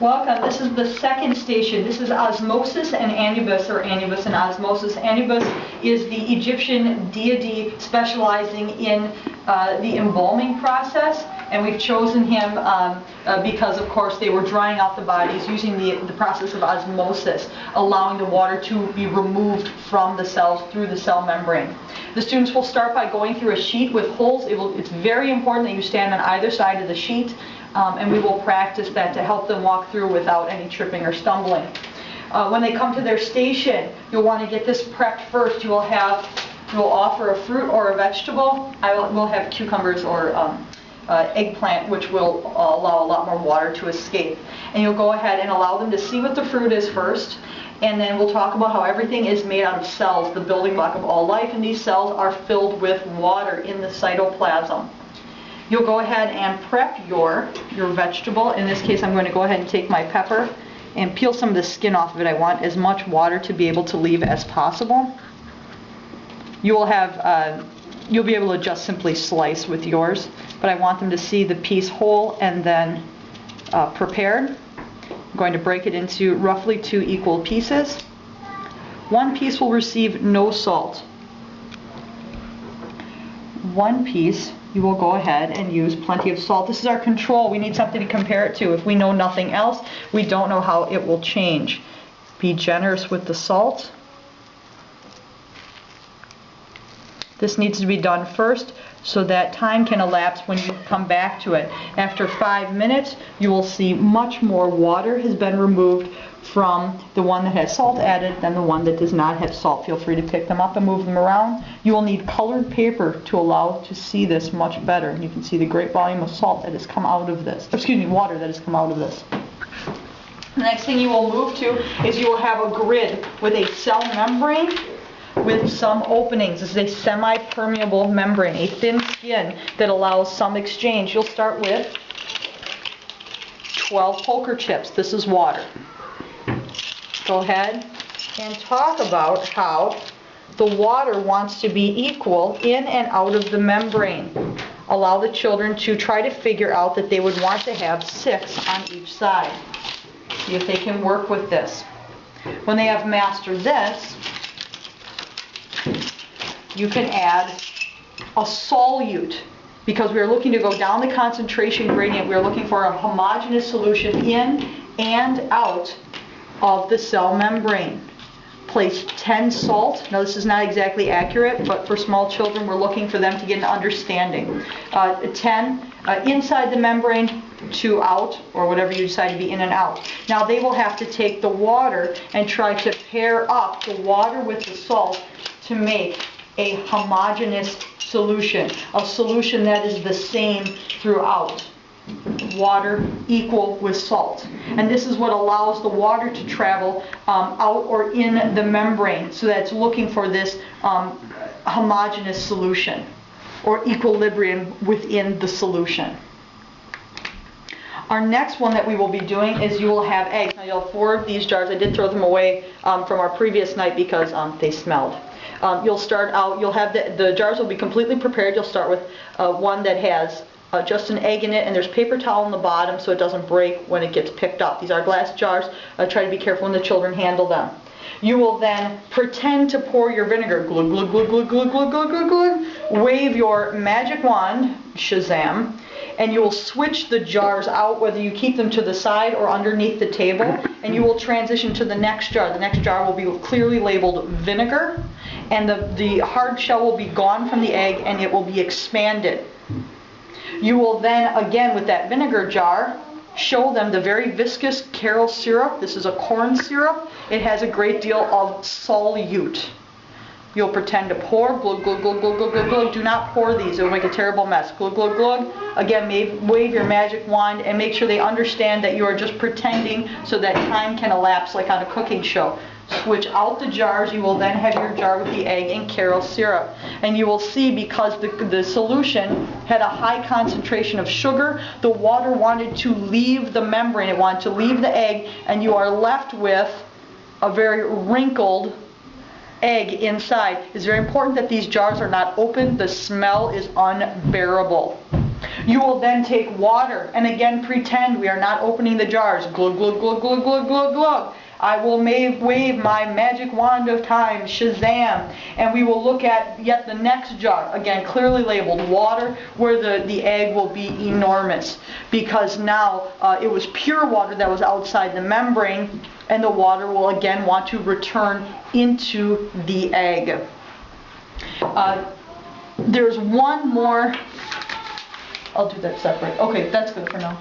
Welcome. This is the second station. This is Osmosis and Anubis, or Anubis and Osmosis. Anubis is the Egyptian deity specializing in the embalming process, and we've chosen him because, of course, they were drying out the bodies using the process of osmosis, allowing the water to be removed from the cells through the cell membrane. The students will start by going through a sheet with holes. It's very important that you stand on either side of the sheet. And we will practice that to help them walk through without any tripping or stumbling. When they come to their station, you'll want to get this prepped first. You will offer a fruit or a vegetable. We'll have cucumbers or eggplant, which will allow a lot more water to escape. And you'll go ahead and allow them to see what the fruit is first. And then we'll talk about how everything is made out of cells, the building block of all life. And these cells are filled with water in the cytoplasm. You'll go ahead and prep your vegetable. In this case, I'm going to go ahead and take my pepper and peel some of the skin off of it. I want as much water to be able to leave as possible. You'll be able to just simply slice with yours, but I want them to see the piece whole and then prepared. I'm going to break it into roughly 2 equal pieces. One piece will receive no salt. One piece you will go ahead and use plenty of salt. This is our control. We need something to compare it to. If we know nothing else, we don't know how it will change. Be generous with the salt. This needs to be done first so that time can elapse when you come back to it. After 5 minutes, you will see much more water has been removed from the one that has salt added than the one that does not have salt. Feel free to pick them up and move them around. You will need colored paper to allow to see this much better. And you can see the great volume of salt that has come out of this. Excuse me, water that has come out of this. The next thing you will move to is you will have a grid with a cell membrane with some openings. This is a semi-permeable membrane, a thin skin that allows some exchange. You'll start with 12 poker chips. This is water. Go ahead and talk about how the water wants to be equal in and out of the membrane. Allow the children to try to figure out that they would want to have 6 on each side. See if they can work with this. When they have mastered this, you can add a solute. Because we are looking to go down the concentration gradient, we are looking for a homogeneous solution in and out of the cell membrane. Place 10 salt. Now this is not exactly accurate, but for small children we're looking for them to get an understanding. 10 inside the membrane, 2 out, or whatever you decide to be in and out. Now they will have to take the water and try to pair up the water with the salt to make a homogeneous solution, a solution that is the same throughout. Water equal with salt. And this is what allows the water to travel out or in the membrane, so that it's looking for this homogeneous solution or equilibrium within the solution. Our next one that we will be doing is you will have eggs. Now you'll have 4 of these jars. I did throw them away from our previous night because they smelled. You'll start out, you'll have the jars will be completely prepared. You'll start with one that has just an egg in it, and there's paper towel on the bottom so it doesn't break when it gets picked up. These are glass jars. Try to be careful when the children handle them. You will then pretend to pour your vinegar. Glug, glug, glug, glug, glug, glug, glug, glug, glug. Wave your magic wand, Shazam, and you will switch the jars out, whether you keep them to the side or underneath the table, and you will transition to the next jar. The next jar will be clearly labeled vinegar, and the hard shell will be gone from the egg, and it will be expanded. You will then, again with that vinegar jar, show them the very viscous carob syrup. This is a corn syrup. It has a great deal of solute. You'll pretend to pour, glug, glug, glug, glug, glug, glug, glug. Do not pour these, it will make a terrible mess. Glug, glug, glug. Again, wave your magic wand and make sure they understand that you are just pretending so that time can elapse like on a cooking show. Switch out the jars. You will then have your jar with the egg and carob syrup. And you will see, because the solution had a high concentration of sugar, the water wanted to leave the membrane. It wanted to leave the egg, and you are left with a very wrinkled egg inside. It's very important that these jars are not open. The smell is unbearable. You will then take water, and again pretend we are not opening the jars. Glug, glug, glug, glug, glug, glug, glug. I will wave my magic wand of time, Shazam, and we will look at yet the next jar, again clearly labeled water, where the egg will be enormous, because now it was pure water that was outside the membrane, and the water will again want to return into the egg. There's one more. I'll do that separate. Okay, that's good for now.